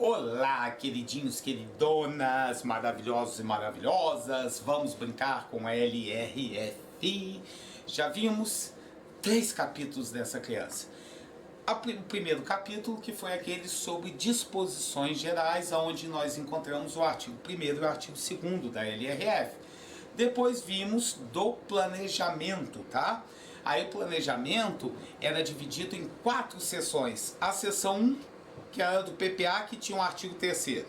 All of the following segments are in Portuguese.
Olá, queridinhos, queridonas, maravilhosos e maravilhosas. Vamos brincar com a LRF. Já vimos 3 capítulos dessa criança. O primeiro capítulo, que foi aquele sobre disposições gerais, onde nós encontramos o artigo 1º e o artigo 2º da LRF. Depois vimos do planejamento, tá? Aí o planejamento era dividido em 4 seções. A seção 1, que era do PPA, que tinha um artigo 3º.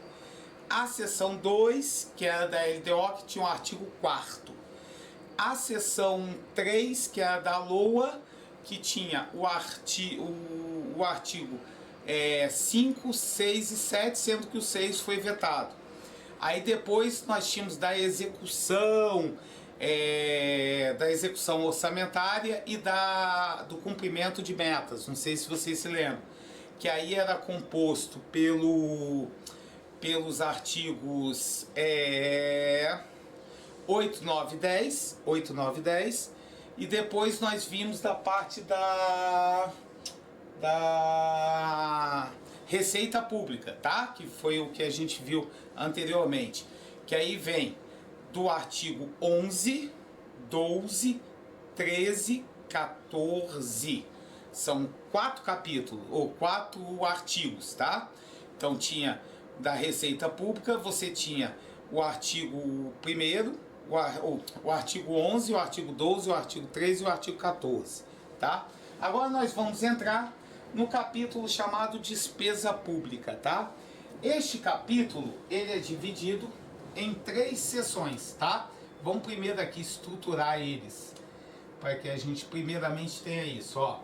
A seção 2, que era da LDO, que tinha um artigo 4º. A seção 3, que era da LOA, que tinha o artigo 5, 6 e 7, sendo que o 6 foi vetado. Aí depois nós tínhamos da execução orçamentária e do cumprimento de metas. Não sei se vocês se lembram. Que aí era composto pelos artigos 8, 9 e 10, e depois nós vimos da parte da Receita Pública, tá? Que foi o que a gente viu anteriormente, que aí vem do artigo 11, 12, 13, 14. São 4 capítulos, ou 4 artigos, tá? Então tinha da Receita Pública, você tinha o artigo 1º, o artigo 11, o artigo 12, o artigo 13 e o artigo 14, tá? Agora nós vamos entrar no capítulo chamado Despesa Pública, tá? Este capítulo, ele é dividido em 3 seções, tá? Vamos primeiro aqui estruturar eles, para que a gente primeiramente tenha isso, ó.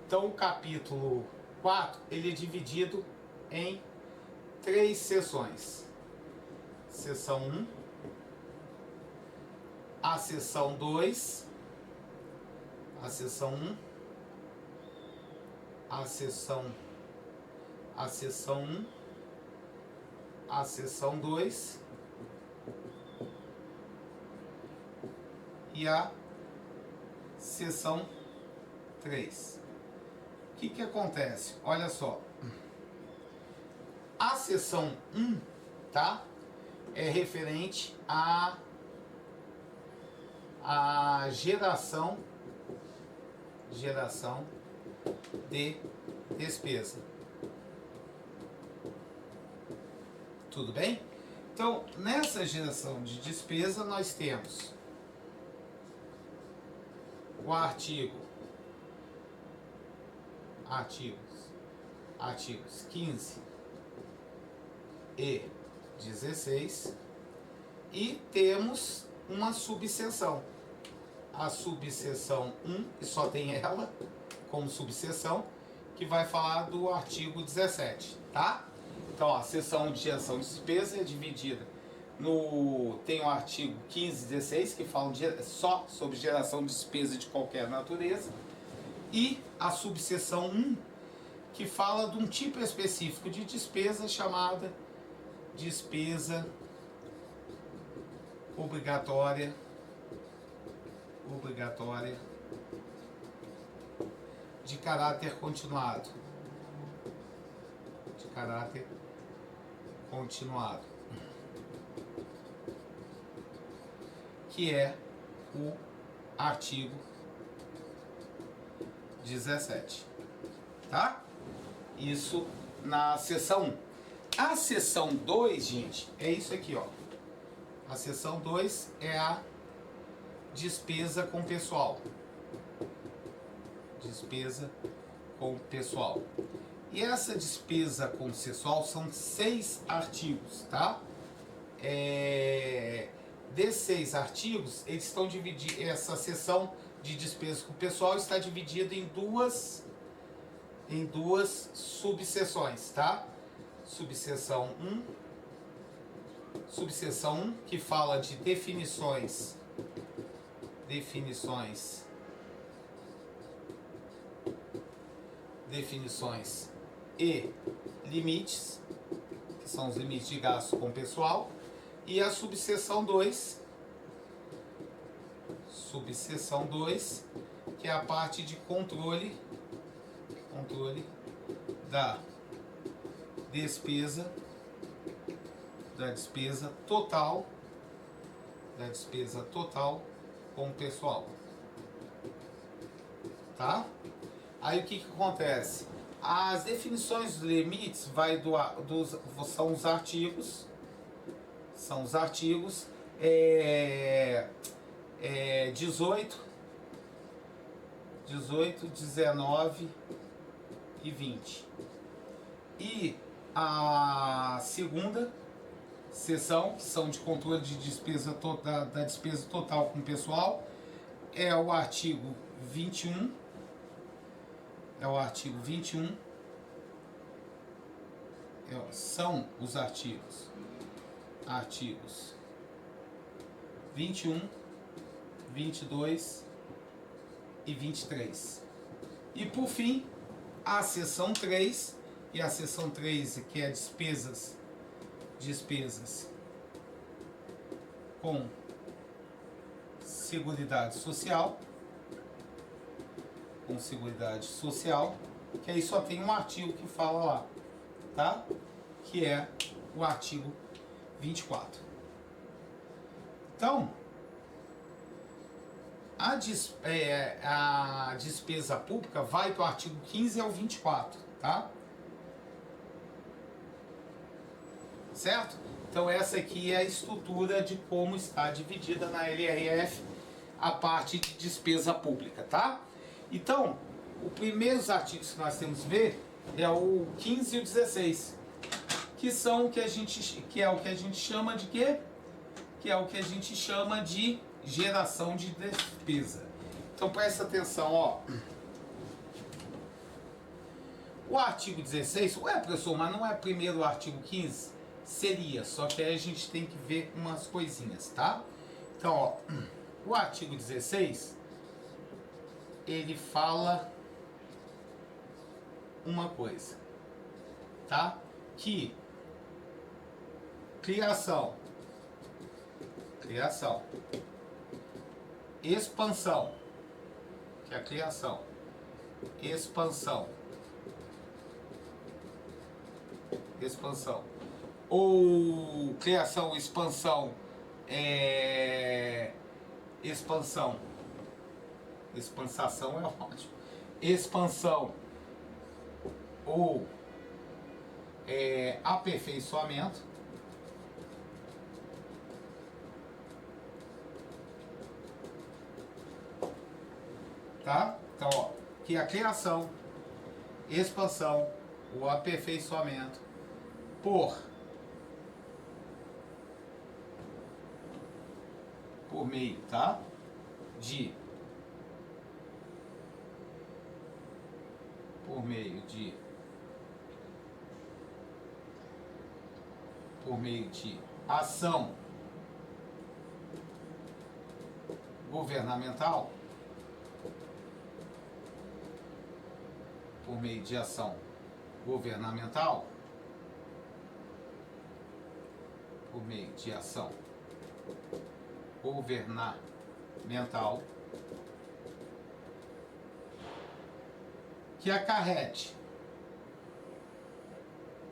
Então o capítulo 4, ele é dividido em 3 seções. Seção 1, a seção 2, a seção 1, a seção 1, a seção 2 e a seção 3. O que acontece? Olha só. A seção 1, tá? É referente à geração de despesa. Tudo bem? Então, nessa geração de despesa, nós temos o artigos 15 e 16, e temos uma subseção. A subseção 1, que só tem ela como subseção, que vai falar do artigo 17, tá? Então, ó, a seção de geração de despesa é dividida tem o artigo 15 e 16, que falam só sobre geração de despesa de qualquer natureza, e a subseção 1, que fala de um tipo específico de despesa chamada despesa obrigatória de caráter continuado. Que é o artigo 17, tá? Isso na seção 1. A seção 2, gente, é isso aqui, ó. A seção 2 é a despesa com pessoal. E essa despesa com pessoal são 6 artigos, tá? Desses 6 artigos, eles estão divididos. Essa seção de despesa com pessoal está dividida em duas subseções, tá? Subseção 1, que fala de definições e limites, que são os limites de gasto com pessoal, e a subseção 2, que é a parte de controle da despesa da despesa total com o pessoal, tá? Aí o que que acontece? As definições dos limites são os artigos, 18, 19 e 20. E a segunda seção, que são de controle de despesa da despesa total com o pessoal, é o artigo 21. São os artigos 21, 22 e 23. E por fim, a seção 3, e a seção 3 que é despesas com Seguridade Social, que aí só tem um artigo que fala lá, tá? Que é o artigo 24. Então, a despesa pública vai do artigo 15 ao 24, tá? Certo? Então essa aqui é a estrutura de como está dividida na LRF a parte de despesa pública, tá? Então, os primeiros artigos que nós temos que ver é o 15 e o 16, que são o que a gente chama de quê? Que é o que a gente chama de geração de despesa. Então presta atenção, ó. O artigo 16, ué, professor, mas não é primeiro o artigo 15? Seria, só que aí a gente tem que ver umas coisinhas, tá? Então, ó, o artigo 16, ele fala uma coisa, tá? Que criação, expansão, que é a criação, expansão, ou criação, expansão, expansação é ótimo, expansão ou aperfeiçoamento, tá? Então, ó, que a criação, expansão ou aperfeiçoamento por meio, tá? Por meio de ação governamental, que acarrete,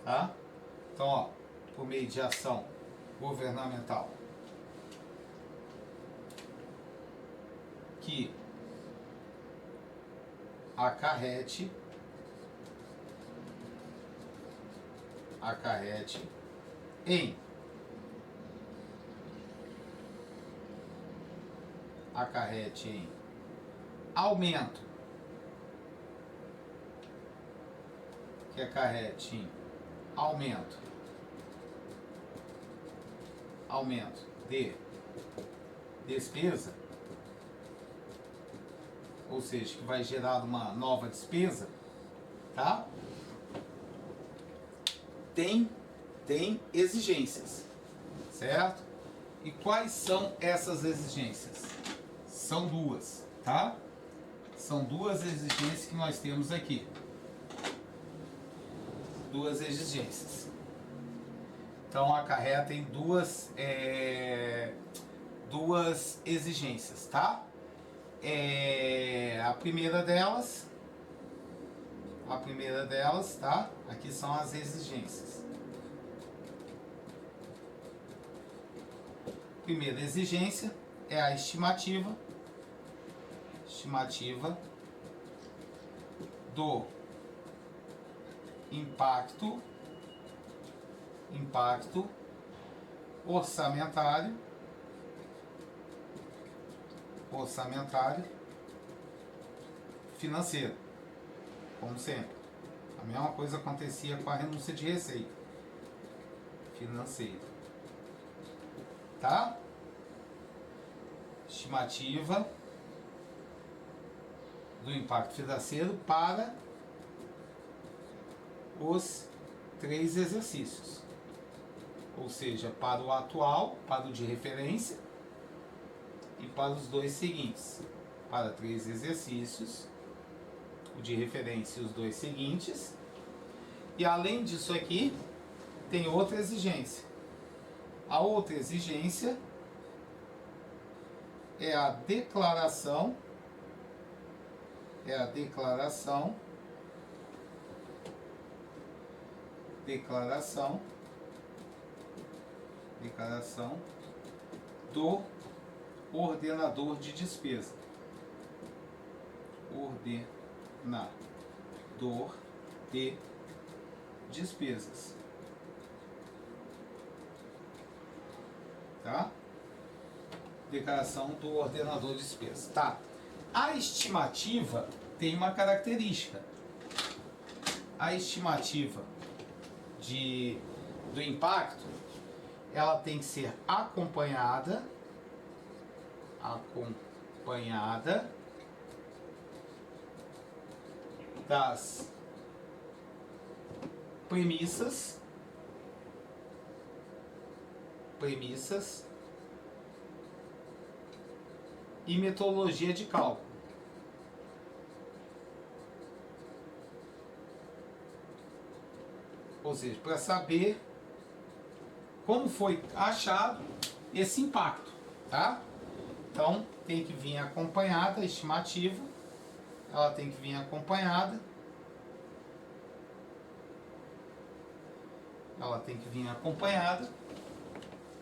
tá? Então, ó, por meio de ação governamental que acarrete em aumento, aumento de despesa, ou seja, que vai gerar uma nova despesa, tá? Tem exigências, certo? E quais são essas exigências? São duas, tá? São duas exigências que nós temos aqui. Duas exigências. Então acarreta em duas exigências, tá? A primeira delas, tá? Aqui são as exigências. primeira exigência é a estimativa do impacto orçamentário financeiro. Como sempre, a mesma coisa acontecia com a renúncia de receita financeira, tá? Estimativa do impacto financeiro para os 3 exercícios, ou seja, para o atual, para o de referência e para os 2 seguintes, para 3 exercícios, o de referência e os 2 seguintes. E além disso aqui, tem outra exigência. A outra exigência é a declaração do ordenador de despesa. Ordenador de despesas. Tá? Declaração do ordenador de despesas. Tá. A estimativa tem uma característica. A estimativa do impacto, ela tem que ser acompanhada das premissas e metodologia de cálculo. Ou seja, para saber como foi achado esse impacto, tá? Então, tem que vir acompanhada a estimativa, ela tem que vir acompanhada,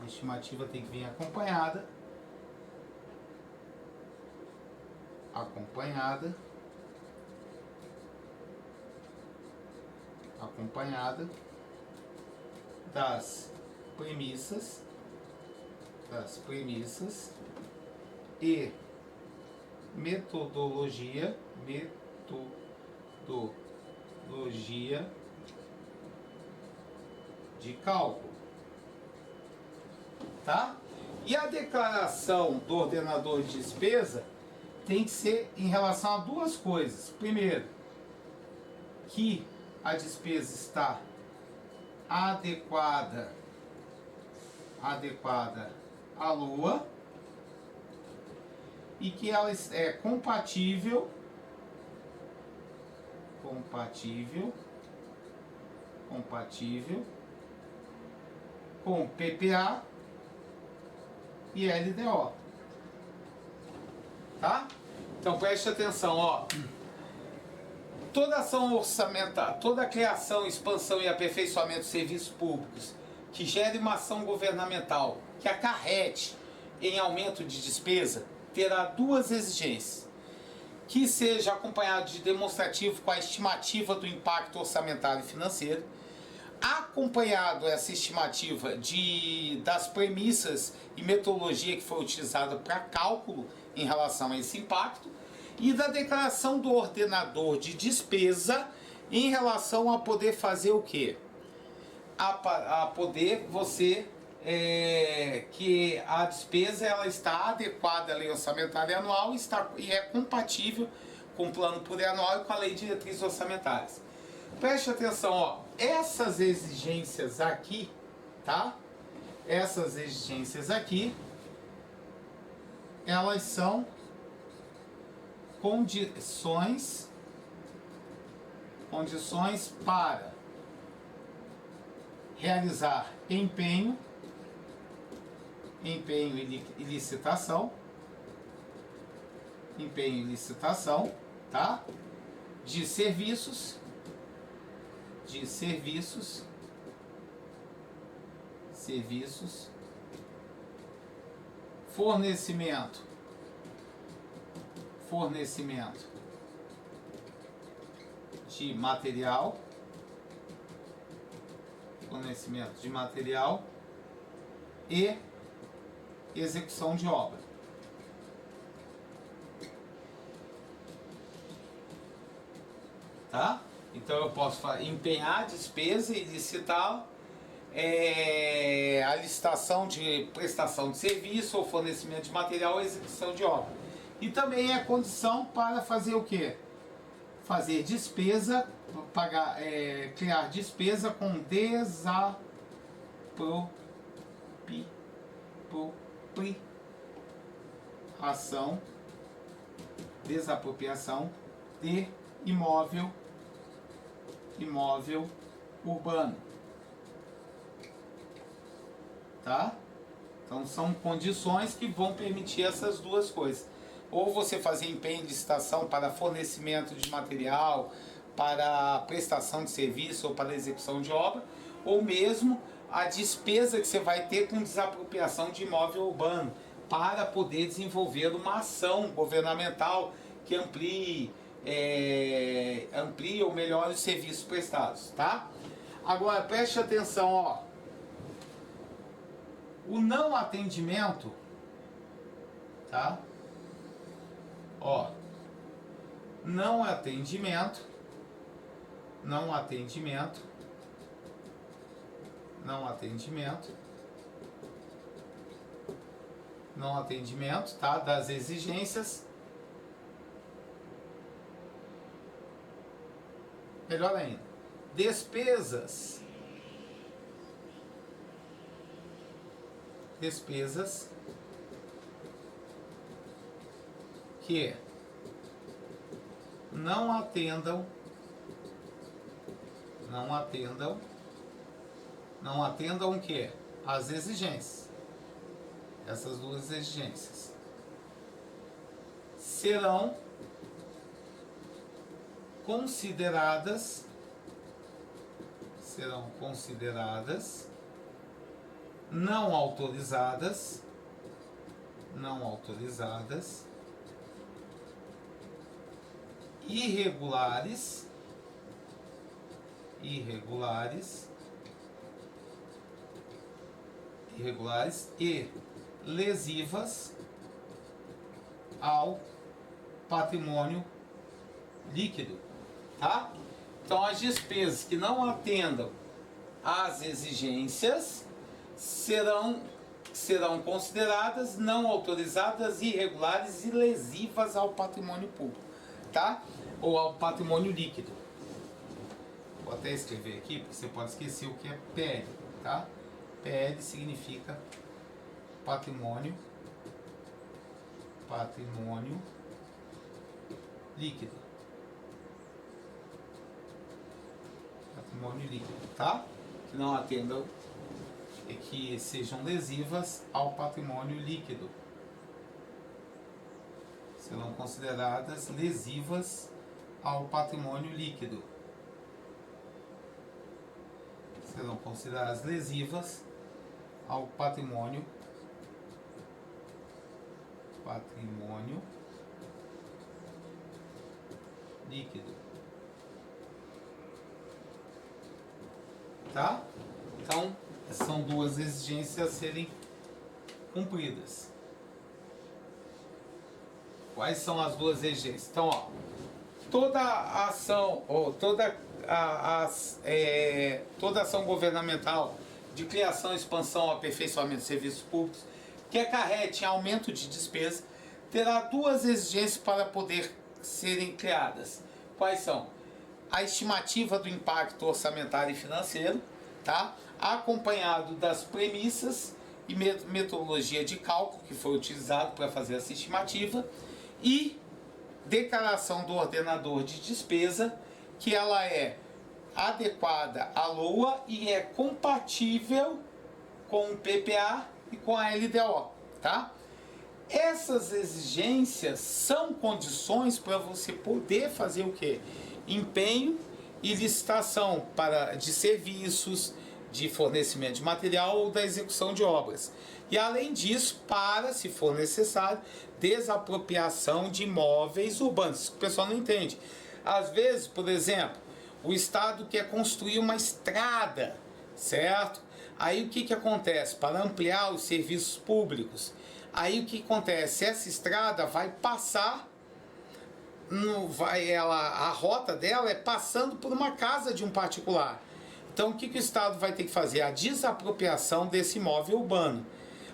a estimativa tem que vir acompanhada das premissas e metodologia de cálculo, tá? E a declaração do ordenador de despesa tem que ser em relação a 2 coisas. Primeiro, que a despesa está adequada à LOA e que ela é compatível com PPA e LDO. Tá? Então preste atenção, ó. Toda ação orçamentária, toda criação, expansão e aperfeiçoamento de serviços públicos que gere uma ação governamental que acarrete em aumento de despesa terá 2 exigências: que seja acompanhado de demonstrativo com a estimativa do impacto orçamentário e financeiro, acompanhado essa estimativa das premissas e metodologia que foi utilizada para cálculo em relação a esse impacto, e da declaração do ordenador de despesa em relação a poder fazer o quê? A poder que a despesa ela está adequada à lei orçamentária anual e é compatível com o plano plurianual e com a lei de diretrizes orçamentárias. Preste atenção, ó, essas exigências aqui, tá? Essas exigências aqui, elas são condições para realizar empenho e licitação, tá? De serviços fornecimento de material, e execução de obra. Tá? Então eu posso empenhar despesa e licitar a licitação de prestação de serviço ou fornecimento de material ou execução de obra. E também é condição para fazer o quê? Fazer despesa, criar despesa com desapropriação de imóvel urbano. Tá? Então são condições que vão permitir essas duas coisas. Ou você fazer empenho de licitação para fornecimento de material, para prestação de serviço ou para execução de obra, ou mesmo a despesa que você vai ter com desapropriação de imóvel urbano, para poder desenvolver uma ação governamental que amplie ou melhore os serviços prestados, tá? Agora preste atenção, ó. O não atendimento, tá? Ó, não atendimento tá, das exigências, melhor ainda, despesas que não atendam o quê? As exigências. Essas duas exigências serão consideradas não autorizadas irregulares e lesivas ao patrimônio líquido, tá? Então as despesas que não atendam às exigências serão consideradas não autorizadas, irregulares e lesivas ao patrimônio público, tá? Ou ao patrimônio líquido. Vou até escrever aqui, porque você pode esquecer o que é PL, tá? PL significa patrimônio líquido. Patrimônio líquido, tá? Que não atendam e que sejam lesivas ao patrimônio líquido. Serão consideradas lesivas ao patrimônio líquido. Serão consideradas lesivas ao patrimônio líquido. Tá? Então, são duas exigências a serem cumpridas. Quais são as duas exigências? Então, ó, toda ação, ou toda ação governamental de criação, expansão, aperfeiçoamento de serviços públicos que acarrete em aumento de despesa terá duas exigências para poder serem criadas. Quais são? A estimativa do impacto orçamentário e financeiro, tá? Acompanhado das premissas e metodologia de cálculo que foi utilizado para fazer essa estimativa, e declaração do ordenador de despesa, que ela é adequada à LOA e é compatível com o PPA e com a LDO, tá? Essas exigências são condições para você poder fazer o quê? Empenho e licitação de serviços, de fornecimento de material ou da execução de obras. E além disso, para, se for necessário, desapropriação de imóveis urbanos. Isso que o pessoal não entende. Às vezes, por exemplo, o Estado quer construir uma estrada, certo? Aí o que acontece? Para ampliar os serviços públicos, aí o que acontece? Essa estrada vai passar, a rota dela é passando por uma casa de um particular. Então o que o Estado vai ter que fazer? A desapropriação desse imóvel urbano.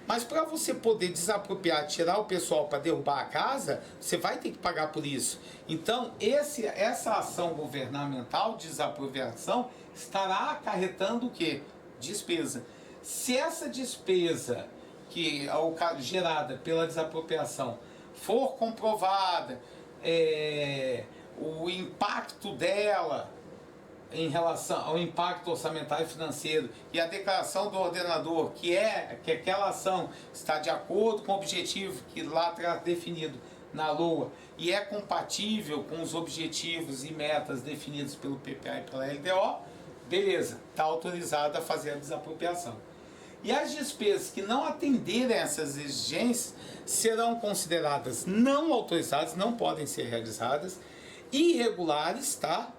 Mas para você poder desapropriar, tirar o pessoal para derrubar a casa, você vai ter que pagar por isso. Então, essa ação governamental de desapropriação estará acarretando o quê? Despesa. Se essa despesa que é gerada pela desapropriação for comprovada, o impacto dela em relação ao impacto orçamentário e financeiro e a declaração do ordenador que aquela ação está de acordo com o objetivo que lá está definido na LOA e é compatível com os objetivos e metas definidos pelo PPA e pela LDO, beleza, está autorizado a fazer a desapropriação. E as despesas que não atenderem a essas exigências serão consideradas não autorizadas, não podem ser realizadas, irregulares, tá?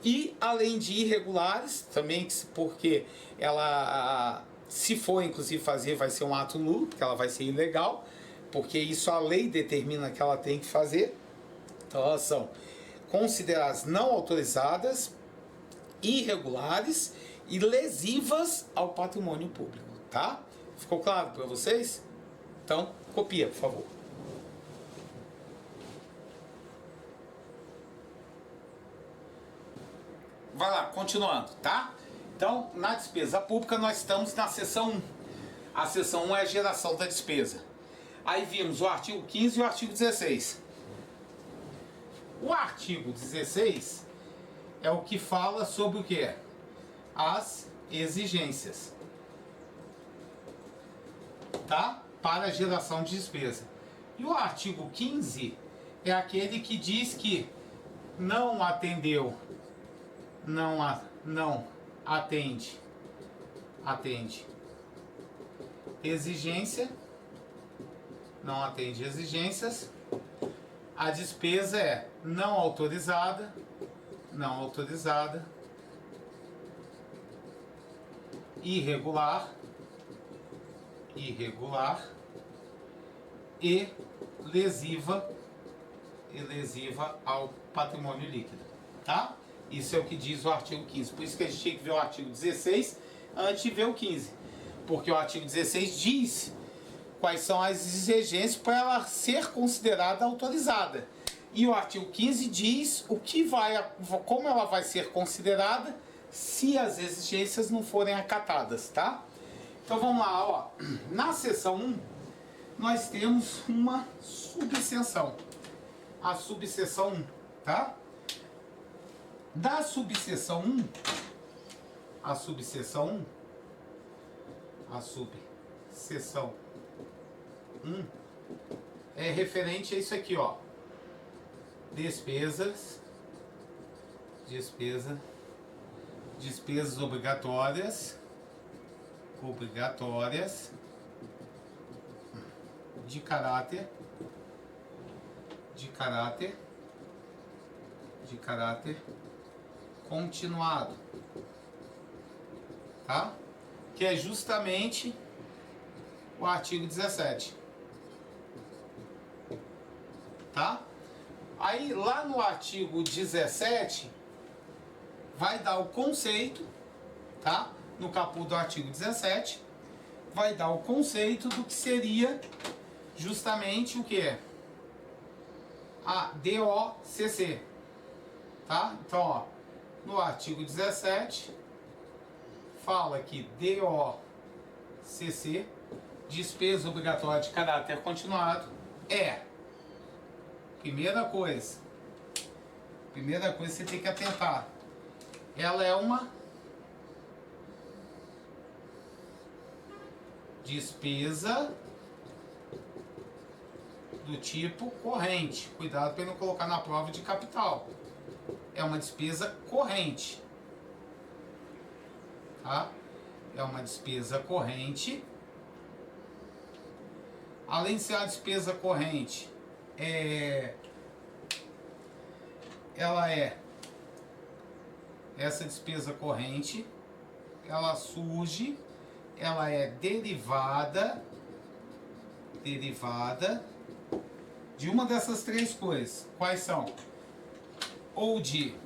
E além de irregulares, também porque ela, se for inclusive fazer, vai ser um ato nulo, porque ela vai ser ilegal, porque isso a lei determina que ela tem que fazer. Então elas são consideradas não autorizadas, irregulares e lesivas ao patrimônio público, tá? Ficou claro para vocês? Então, copia, por favor. Vai lá, continuando, tá? Então, na despesa pública, nós estamos na seção 1. A seção 1 é a geração da despesa. Aí vimos o artigo 15 e o artigo 16. O artigo 16 é o que fala sobre o quê? As exigências, tá? Para a geração de despesa. E o artigo 15 é aquele que diz que não atendeu, não atende exigência, não atende exigências, a despesa é não autorizada, irregular e lesiva ao patrimônio líquido, tá? Isso é o que diz o artigo 15. Por isso que a gente tinha que ver o artigo 16 antes de ver o 15. Porque o artigo 16 diz quais são as exigências para ela ser considerada autorizada. E o artigo 15 diz como ela vai ser considerada se as exigências não forem acatadas, tá? Então vamos lá, ó. Na seção 1, nós temos uma subseção. A subseção 1, tá? Da subseção 1, a subseção 1 é referente a isso aqui, ó. Despesas obrigatórias de caráter continuado, tá? Que é justamente o artigo 17, tá? Aí lá no artigo 17 vai dar o conceito, tá? No caput do artigo 17 vai dar o conceito do que seria justamente o que é a DOCC, tá? Então, ó, no artigo 17 fala que DOCC, despesa obrigatória de caráter continuado, primeira coisa você tem que atentar, ela é uma despesa do tipo corrente. Cuidado para não colocar na prova de capital. É uma despesa corrente, tá? é uma despesa corrente. Além de ser uma despesa corrente, essa despesa corrente, ela surge, ela é derivada de uma dessas três coisas. Quais são? Ou de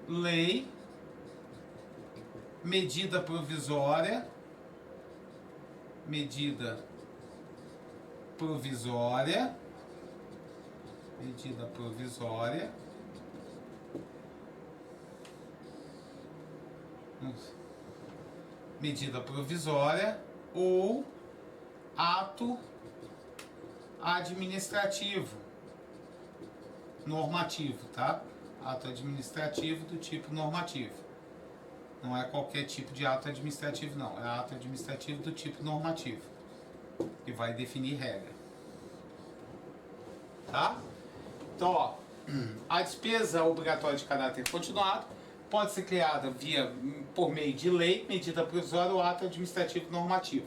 lei, medida provisória, ou ato administrativo normativo, tá? Ato administrativo do tipo normativo. Não é qualquer tipo de ato administrativo, não. É ato administrativo do tipo normativo, que vai definir regra. Tá? Então, ó, a despesa obrigatória de caráter continuado pode ser criada por meio de lei, medida provisória ou ato administrativo normativo.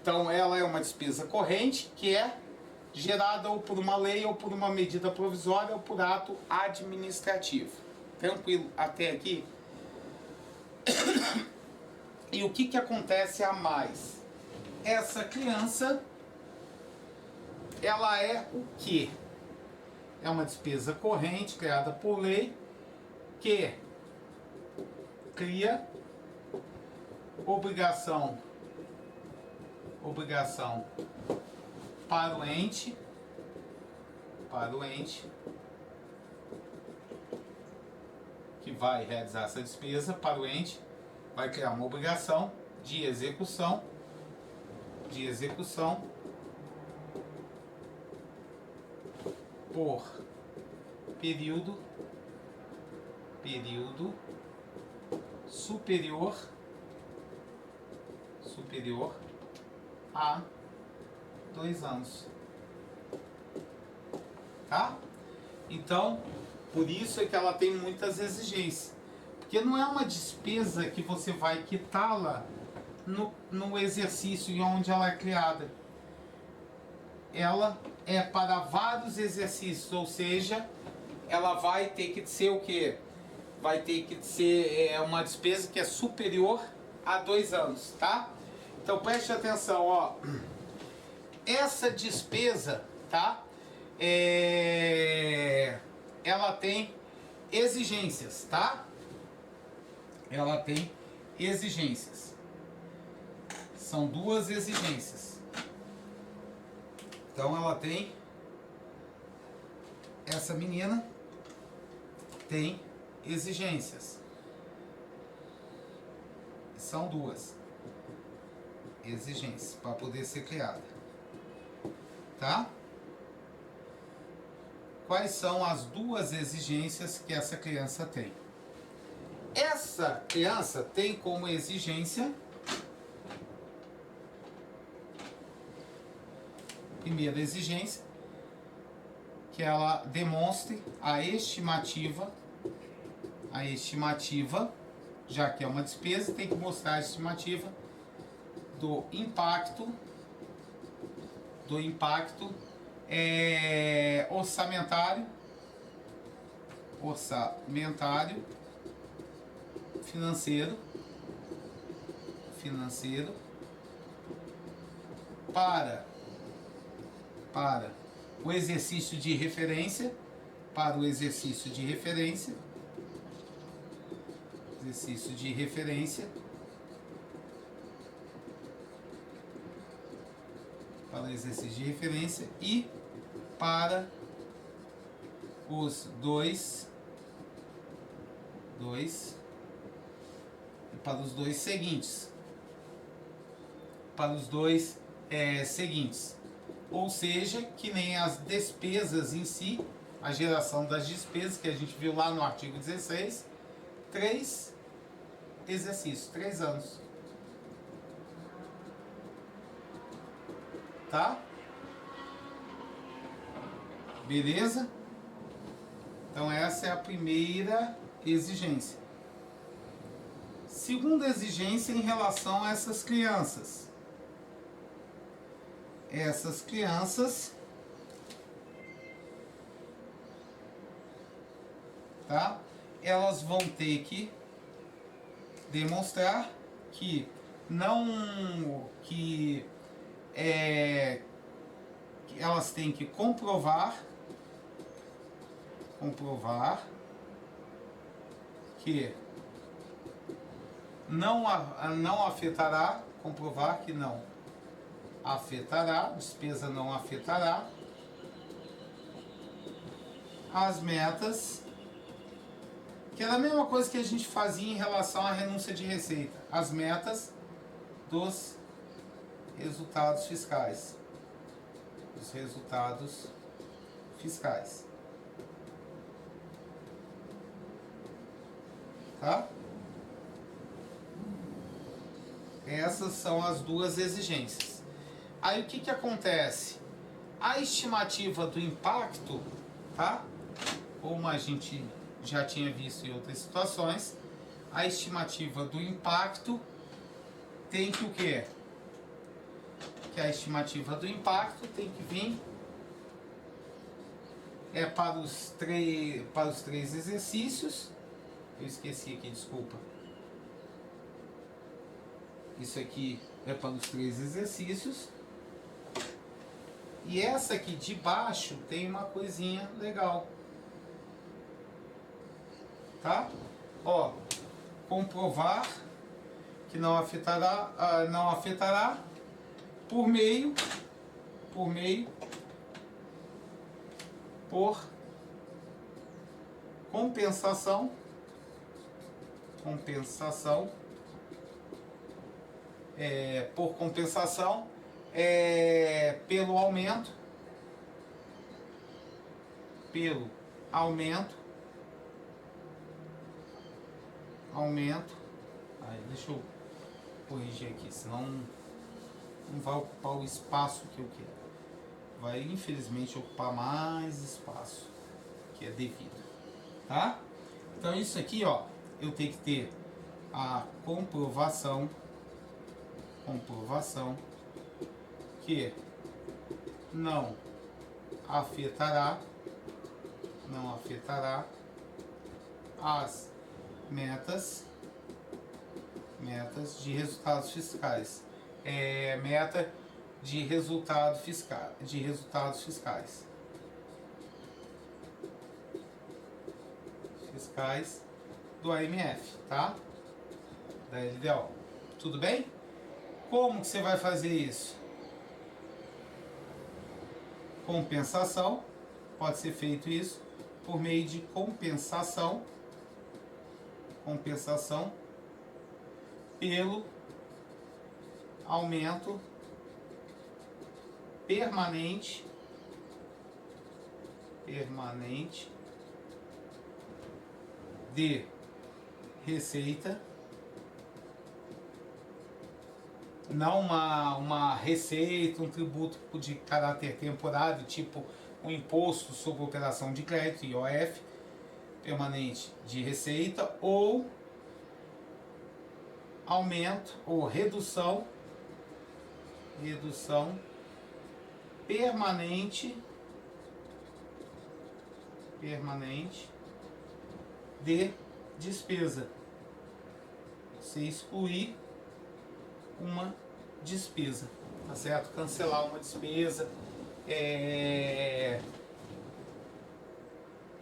Então, ela é uma despesa corrente que é gerada ou por uma lei, ou por uma medida provisória, ou por ato administrativo. Tranquilo até aqui? E o que acontece a mais? Essa criança, ela é o quê? É uma despesa corrente criada por lei que cria obrigação para o ente, que vai realizar essa despesa, para o ente, vai criar uma obrigação de execução por período superior a 2 anos. Tá? Então, por isso é que ela tem muitas exigências. Porque não é uma despesa que você vai quitá-la no exercício em onde ela é criada. Ela é para vários exercícios, ou seja, ela vai ter que ser o quê? Vai ter que ser uma despesa que é superior a 2 anos, tá? Então preste atenção, ó. Essa despesa, tá? Ela tem exigências, tá? Ela tem exigências. São 2 exigências. Então ela tem, essa menina tem exigências. São 2 exigências para poder ser criada. Tá? Quais são as 2 exigências que essa criança tem? Essa criança tem como exigência, primeira exigência, que ela demonstre a estimativa, já que é uma despesa, tem que mostrar a estimativa do impacto orçamentário, financeiro para o exercício de referência, e para os dois seguintes. Ou seja, que nem as despesas em si, a geração das despesas que a gente viu lá no artigo 16, 3 exercícios, 3 anos. Tá? Beleza? Então essa é a primeira exigência. Segunda exigência em relação a essas crianças. Essas crianças, tá? Elas vão ter que demonstrar que elas têm que comprovar que não afetará, comprovar que não afetará, despesa não afetará as metas, que era a mesma coisa que a gente fazia em relação à renúncia de receita, as metas dos resultados fiscais. Os resultados fiscais. Tá? Essas são as duas exigências. Aí o que acontece? A estimativa do impacto, tá? Como a gente já tinha visto em outras situações, a estimativa do impacto tem que o quê? Que a estimativa do impacto tem que vir para os três exercícios. Eu esqueci aqui, desculpa. Isso aqui é para os 3 exercícios. E essa aqui de baixo tem uma coisinha legal. Tá? Ó, comprovar que não afetará por compensação pelo aumento. Aí, deixa eu corrigir aqui, senão não vai ocupar o espaço que eu quero. Vai, infelizmente, ocupar mais espaço que é devido. Tá? Então, isso aqui, ó, eu tenho que ter a comprovação que não afetará as metas de resultados fiscais. Meta de resultados fiscais do AMF, tá? Da LDO. Tudo bem? Como que você vai fazer isso? Compensação. Pode ser feito isso por meio de compensação pelo aumento permanente de receita, não uma receita, um tributo de caráter temporário, tipo o imposto sobre operação de crédito, IOF, permanente de receita, ou aumento ou redução permanente de despesa. Você excluir uma despesa, tá certo? Cancelar uma despesa,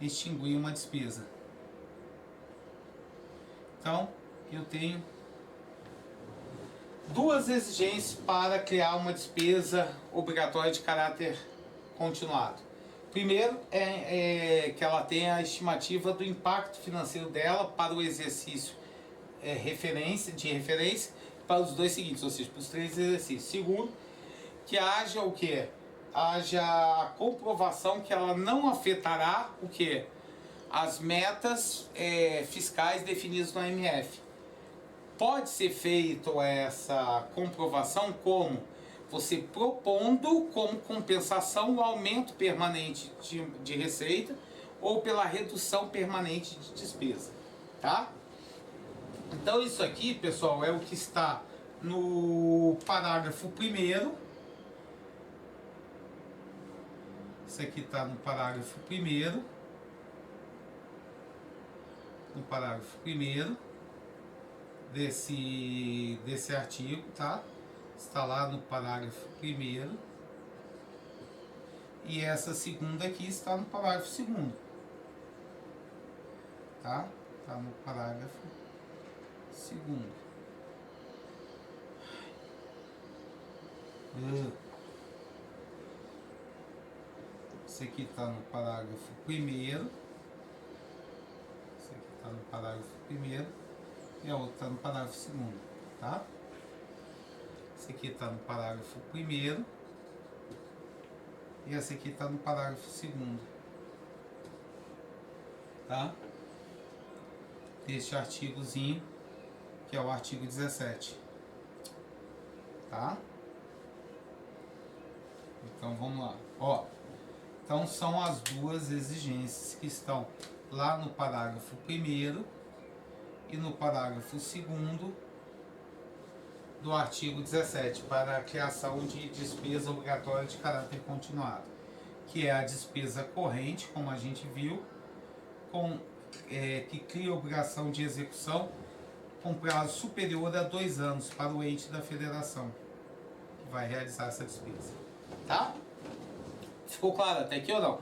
extinguir uma despesa. Então, eu tenho 2 exigências para criar uma despesa obrigatória de caráter continuado. Primeiro que ela tenha a estimativa do impacto financeiro dela para o exercício de referência para os 2 seguintes, ou seja, para os 3 exercícios. Segundo, que haja o quê? Haja a comprovação que ela não afetará o quê? As metas fiscais definidas no AMF. Pode ser feito essa comprovação como você propondo como compensação o aumento permanente de receita ou pela redução permanente de despesa, tá? Então isso aqui, pessoal, é o que está no parágrafo 1º. Isso aqui está no parágrafo 1º. No parágrafo 1º desse artigo, tá? Está lá no parágrafo 1º. E essa segunda aqui está no parágrafo 2º. Tá? Está no parágrafo 2º. Esse aqui está no parágrafo 1º. Esse aqui está no parágrafo 1º. E a outra está no parágrafo 2º. Tá? Esse aqui está no parágrafo 1º. E esse aqui está no parágrafo 2º. Tá? Deste artigozinho, que é o artigo 17. Tá? Então vamos lá. Ó, então são as duas exigências que estão lá no parágrafo 1º e no parágrafo 2º do artigo 17 para a criação de despesa obrigatória de caráter continuado, que é a despesa corrente, como a gente viu, que cria obrigação de execução com prazo superior a 2 anos para o ente da federação que vai realizar essa despesa. Tá? Ficou claro até aqui ou não?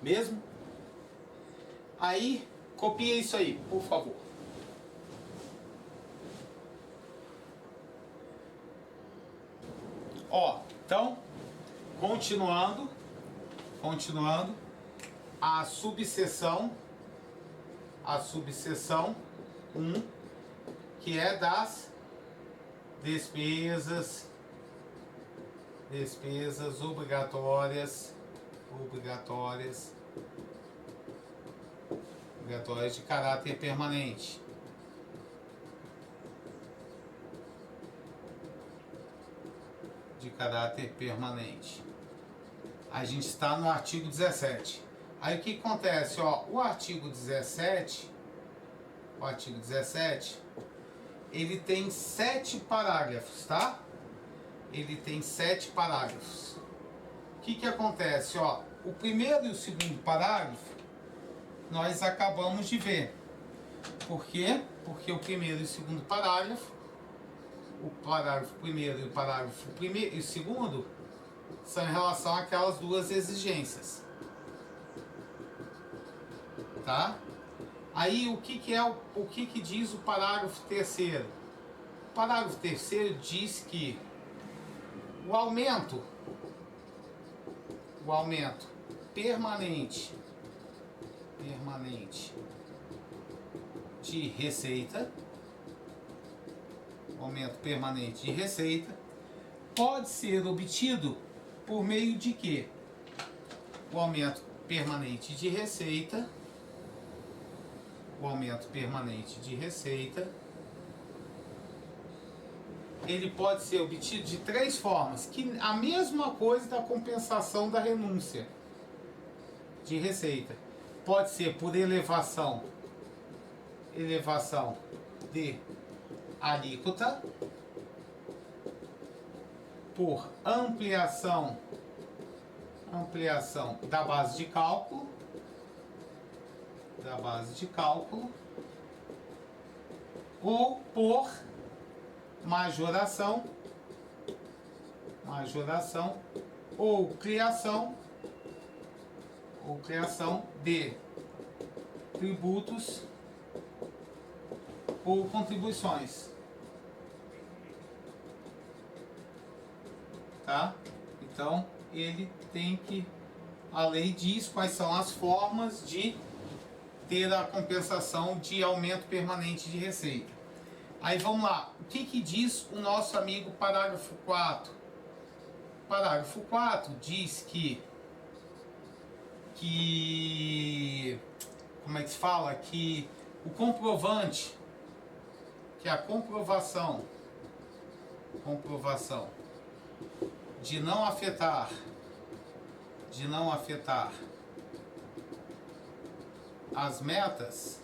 Mesmo? Aí, copia isso aí, por favor. Ó, então, continuando, a subseção 1, que é das despesas obrigatórias de caráter permanente. A gente está no artigo 17. Aí o que acontece, ó, o artigo 17, ele tem 7 parágrafos, tá? Ele tem 7 parágrafos. O que acontece, ó, o primeiro e o segundo parágrafo nós acabamos de ver. Por quê? Porque o primeiro e o segundo parágrafo, o parágrafo primeiro e o parágrafo primeiro e o segundo, são em relação àquelas duas exigências. Tá? Aí o que diz o parágrafo terceiro? O parágrafo terceiro diz que o aumento permanente de receita, pode ser obtido por meio de quê? O aumento permanente de receita, ele pode ser obtido de 3 formas, que a mesma coisa da compensação da renúncia de receita. Pode ser por elevação de alíquota, por ampliação da base de cálculo, ou por majoração ou criação de tributos ou contribuições. Tá? Então, ele tem que, a lei diz quais são as formas de ter a compensação de aumento permanente de receita. Aí vamos lá, o que diz o nosso amigo parágrafo 4? O parágrafo 4 diz que como é que se fala? Que o comprovante, que a comprovação de não afetar as metas,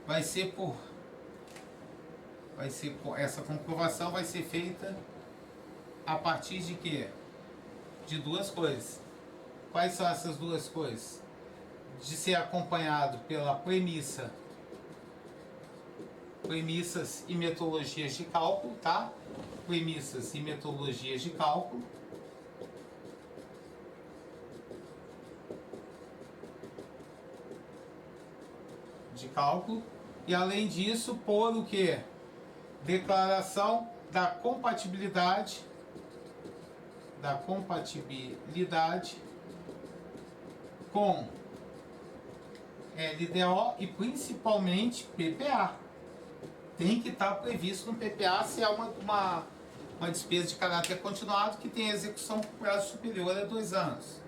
vai ser por essa comprovação vai ser feita a partir de quê? De duas coisas. Quais são essas duas coisas? De ser acompanhado pela premissas e metodologias de cálculo, tá? Premissas e metodologias de cálculo. E além disso, por o que? Declaração da compatibilidade com LDO e principalmente PPA. Tem que estar previsto no PPA se é uma despesa de caráter continuado que tem execução por prazo superior a 2 anos.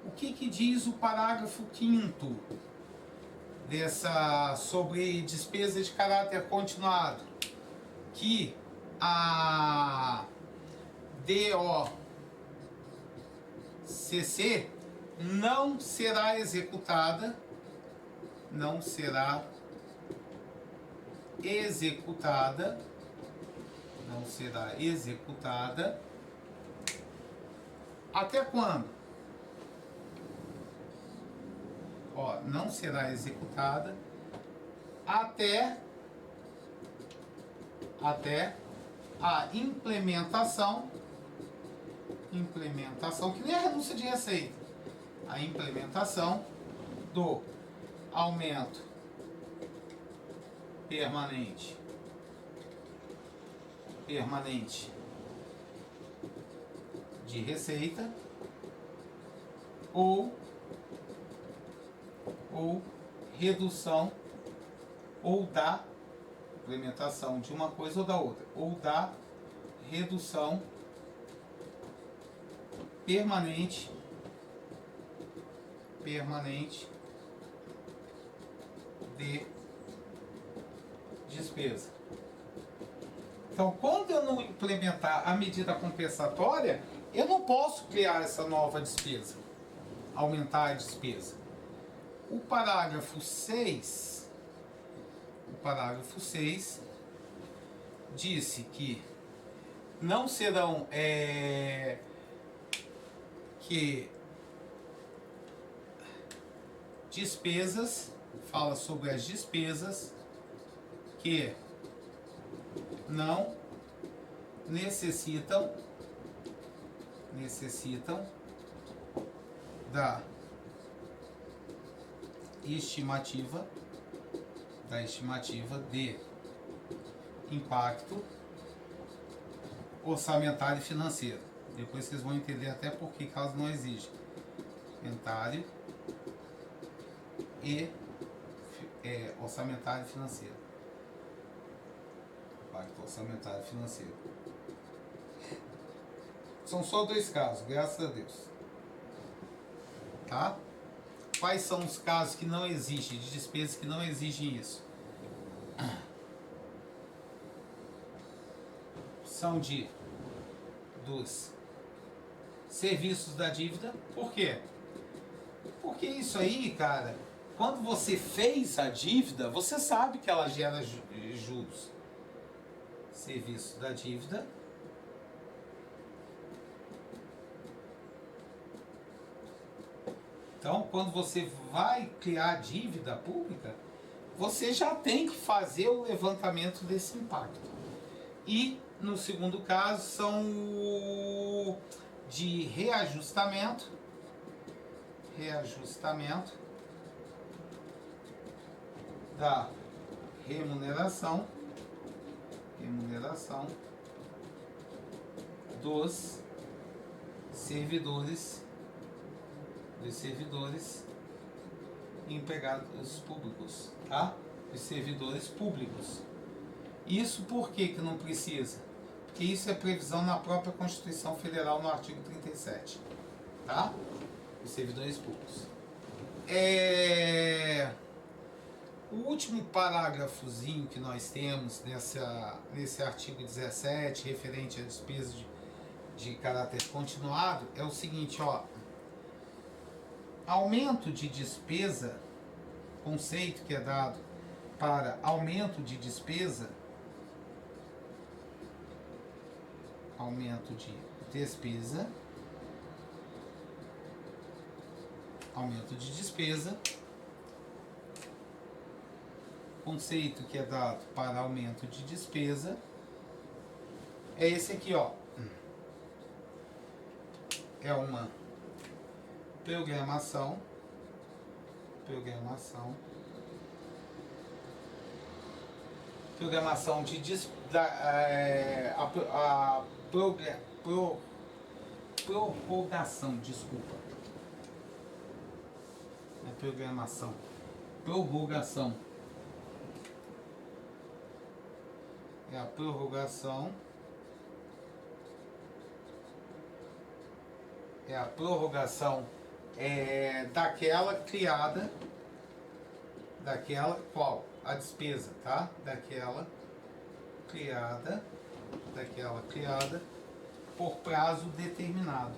O que diz o parágrafo 5º sobre despesa de caráter continuado? Que a DOCC não será executada até quando? Não será executada até a implementação, que nem a renúncia de receita, a implementação do aumento permanente de receita ou redução ou da implementação de uma coisa ou da outra, ou da redução permanente de despesa. Então, quando eu não implementar a medida compensatória, eu não posso criar essa nova despesa, aumentar a despesa. O parágrafo 6 disse que não serão despesas, fala sobre as despesas que não necessitam da estimativa de impacto orçamentário e financeiro. Depois vocês vão entender até por que elas não exigem. Orçamentário e orçamentário e financeiro. Impacto orçamentário e financeiro. São só 2 casos, graças a Deus. Tá? Quais são os casos que não existem, de despesas que não exigem isso? São dos serviços da dívida. Por quê? Porque isso aí, cara, quando você fez a dívida, você sabe que ela gera juros. Serviço da dívida. Então, quando você vai criar dívida pública, você já tem que fazer o levantamento desse impacto. E, no segundo caso, são de reajustamento da remuneração dos servidores e empregados públicos, tá? Os servidores públicos. Isso por que não precisa? Porque isso é previsão na própria Constituição Federal, no artigo 37, tá? Os servidores públicos. O último parágrafozinho que nós temos nesse artigo 17, referente à despesa de caráter continuado, é o seguinte, Aumento de despesa, conceito que é dado para aumento de despesa, aumento de despesa, aumento de despesa, conceito que é dado para aumento de despesa, é esse aqui, ó. É uma programação de prorrogação, desculpa. Não é programação, prorrogação. É a prorrogação. É a prorrogação daquela criada, daquela qual? A despesa, tá? Daquela criada por prazo determinado.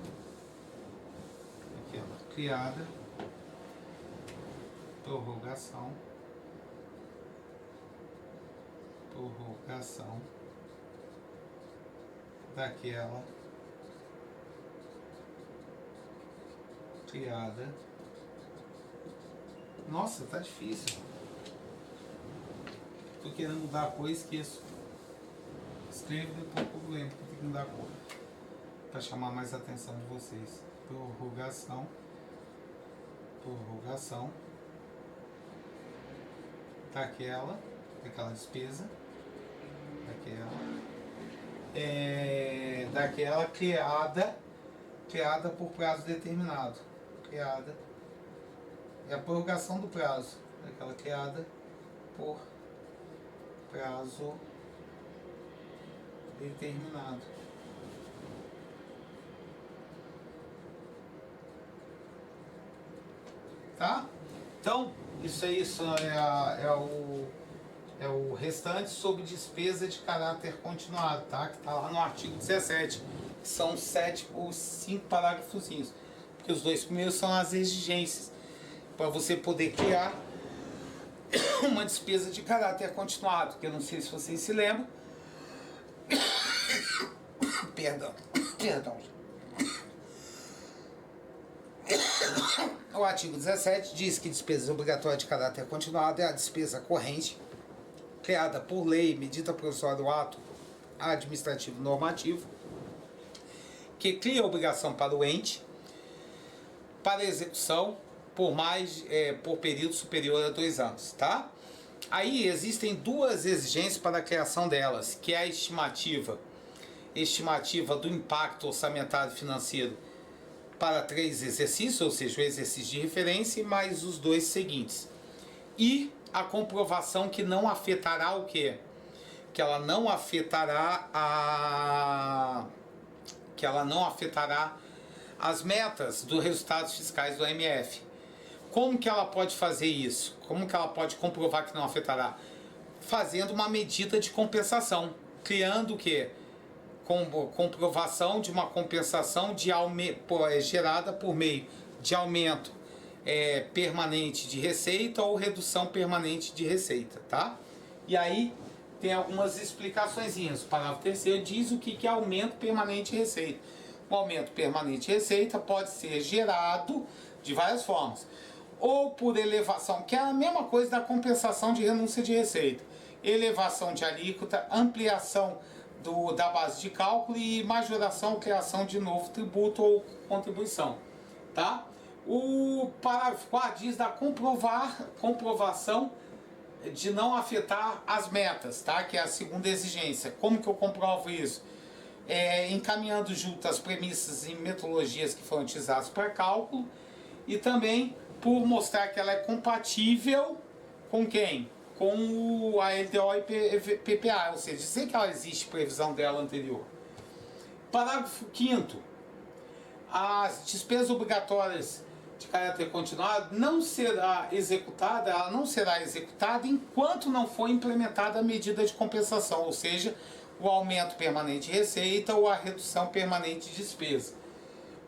Aquela criada, prorrogação daquela criada. Nossa, tá difícil. Tô querendo mudar a cor e esqueço. Escrevo depois eu lembro que tem que mudar a cor para chamar mais a atenção de vocês. Prorrogação daquela despesa, daquela criada por prazo determinado. É a prorrogação do prazo, daquela criada por prazo determinado. Tá? Então, isso é o restante sobre despesa de caráter continuado, tá? Que está lá no artigo 17, que são 5 parágrafozinhos. Porque os 2 primeiros são as exigências para você poder criar uma despesa de caráter continuado, que eu não sei se vocês se lembram. Perdão. O artigo 17 diz que despesa obrigatória de caráter continuado é a despesa corrente criada por lei, medida provisória ou ato administrativo normativo, que cria a obrigação para o ente para execução por período superior a 2 anos, tá? Aí existem 2 exigências para a criação delas, que é a estimativa do impacto orçamentário financeiro para 3 exercícios, ou seja, o exercício de referência e mais os 2 seguintes. E a comprovação que não afetará o quê? Que ela não afetará as metas dos resultados fiscais do AMF. Como que ela pode fazer isso? Como que ela pode comprovar que não afetará? Fazendo uma medida de compensação, criando o quê? Comprovação de uma compensação gerada por meio de aumento permanente de receita ou redução permanente de receita, tá? E aí tem algumas explicaçõezinhas. O parágrafo 3º diz o que é aumento permanente de receita. O aumento permanente de receita pode ser gerado de várias formas. Ou por elevação, que é a mesma coisa da compensação de renúncia de receita. Elevação de alíquota, ampliação da base de cálculo e majoração ou criação de novo tributo ou contribuição, tá? O parágrafo 4 diz da comprovação de não afetar as metas, tá? Que é a segunda exigência. Como que eu comprovo isso? Encaminhando junto as premissas e metodologias que foram utilizadas para cálculo e também por mostrar que ela é compatível com quem? Com a LDO e PPA, ou seja, dizer que ela existe previsão dela anterior. Parágrafo 5º. As despesas obrigatórias de caráter continuado ela não será executada enquanto não for implementada a medida de compensação, ou seja, o aumento permanente de receita ou a redução permanente de despesa.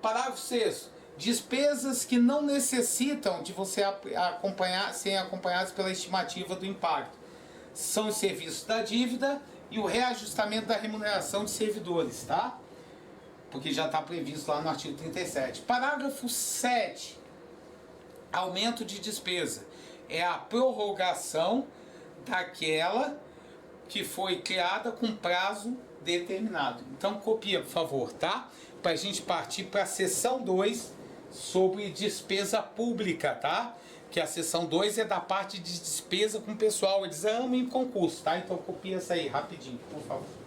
Parágrafo 6º. Despesas que não necessitam de você acompanhar, serem acompanhadas pela estimativa do impacto. São os serviços da dívida e o reajustamento da remuneração de servidores, tá? Porque já está previsto lá no artigo 37. Parágrafo 7. Aumento de despesa. É a prorrogação daquela que foi criada com prazo determinado. Então copia, por favor, tá? Para a gente partir para a seção 2 sobre despesa pública, tá? Que a seção 2 é da parte de despesa com pessoal, exame e concurso, tá? Então copia essa aí rapidinho, por favor.